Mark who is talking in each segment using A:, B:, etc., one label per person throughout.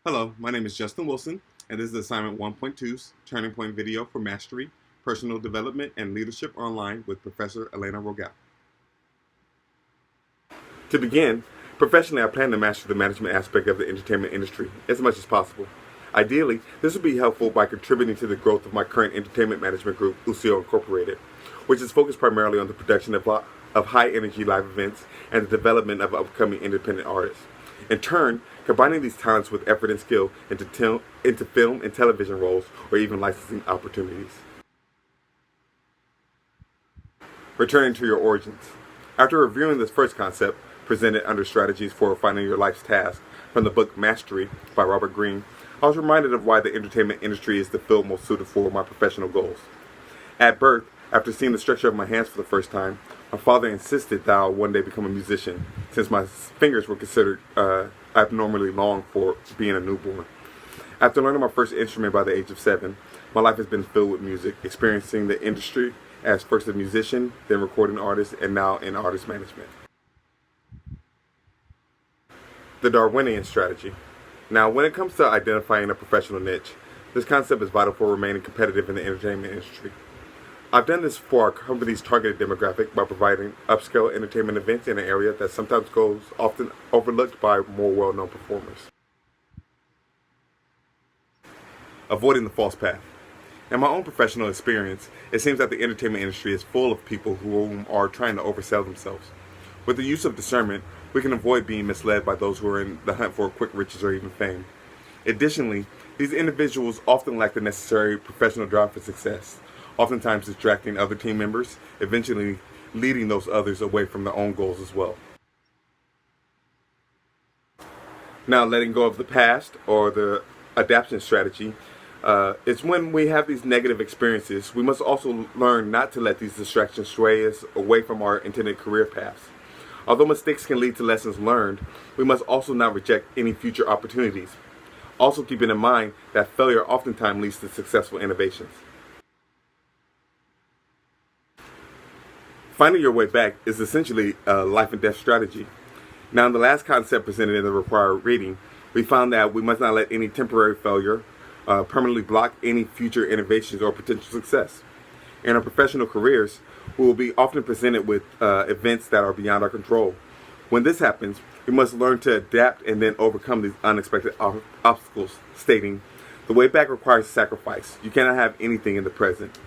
A: Hello, my name is Justin Wilson, and this is Assignment 1.2's Turning Point Video for Mastery, Personal Development, and Leadership Online with Professor Elena Rogel. To begin, professionally, I plan to master the management aspect of the entertainment industry as much as possible. Ideally, this would be helpful by contributing to the growth of my current entertainment management group, UCO Incorporated, which is focused primarily on the production of high-energy live events and the development of upcoming independent artists. In turn, combining these talents with effort and skill into film and television roles or even licensing opportunities. Returning to your origins. After reviewing this first concept, presented under Strategies for Refining Your Life's Task from the book Mastery by Robert Greene, I was reminded of why the entertainment industry is the field most suited for my professional goals. At birth, after seeing the structure of my hands for the first time, my father insisted that I would one day become a musician, since my fingers were considered abnormally long for being a newborn. After learning my first instrument by the age of 7, my life has been filled with music, experiencing the industry as first a musician, then recording artist, and now in artist management. The Darwinian strategy. Now, when it comes to identifying a professional niche, this concept is vital for remaining competitive in the entertainment industry. I've done this for our company's targeted demographic by providing upscale entertainment events in an area that sometimes goes often overlooked by more well-known performers. Avoiding the false path. In my own professional experience, it seems that the entertainment industry is full of people who are trying to oversell themselves. With the use of discernment, we can avoid being misled by those who are in the hunt for quick riches or even fame. Additionally, these individuals often lack the necessary professional drive for success, oftentimes distracting other team members, eventually leading those others away from their own goals as well. Now, letting go of the past, or the adaptation strategy, is when we have these negative experiences, we must also learn not to let these distractions sway us away from our intended career paths. Although mistakes can lead to lessons learned, we must also not reject any future opportunities. Also keeping in mind that failure oftentimes leads to successful innovations. Finding your way back is essentially a life and death strategy. Now, in the last concept presented in the required reading, we found that we must not let any temporary failure permanently block any future innovations or potential success. In our professional careers, we will be often presented with events that are beyond our control. When this happens, we must learn to adapt and then overcome these unexpected obstacles, stating, "The way back requires sacrifice. You cannot have anything in the present,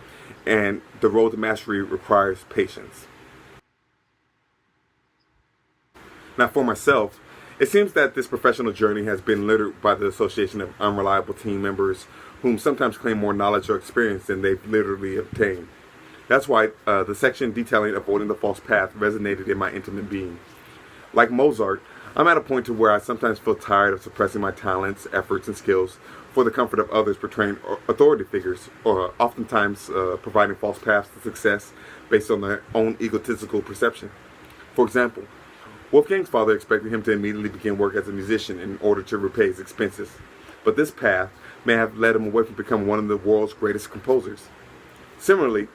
A: and the road to mastery requires patience." Now, for myself, it seems that this professional journey has been littered by the association of unreliable team members whom sometimes claim more knowledge or experience than they've literally obtained. That's why the section detailing avoiding the false path resonated in my intimate being. Like Mozart, I'm at a point to where I sometimes feel tired of suppressing my talents, efforts, and skills for the comfort of others portraying authority figures, or oftentimes providing false paths to success based on their own egotistical perception. For example, Wolfgang's father expected him to immediately begin work as a musician in order to repay his expenses, but this path may have led him away from becoming one of the world's greatest composers. Similarly,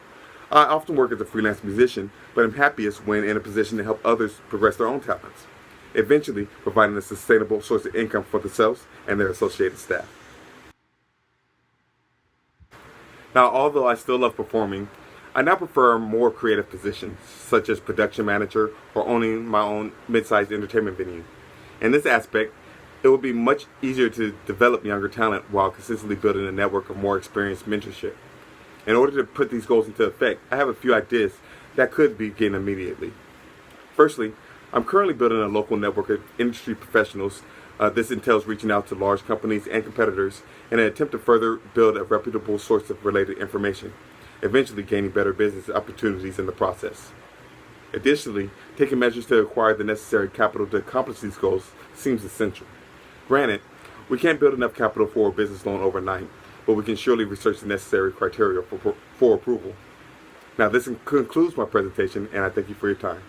A: I often work as a freelance musician, but am happiest when in a position to help others progress their own talents, eventually providing a sustainable source of income for themselves and their associated staff. Now, although I still love performing, I now prefer more creative positions, such as production manager or owning my own mid-sized entertainment venue. In this aspect, it would be much easier to develop younger talent while consistently building a network of more experienced mentorship. In order to put these goals into effect, I have a few ideas that could begin immediately. Firstly, I'm currently building a local network of industry professionals. This entails reaching out to large companies and competitors in an attempt to further build a reputable source of related information, eventually gaining better business opportunities in the process. Additionally, taking measures to acquire the necessary capital to accomplish these goals seems essential. Granted, we can't build enough capital for a business loan overnight, but we can surely research the necessary criteria for approval. Now, this concludes my presentation, and I thank you for your time.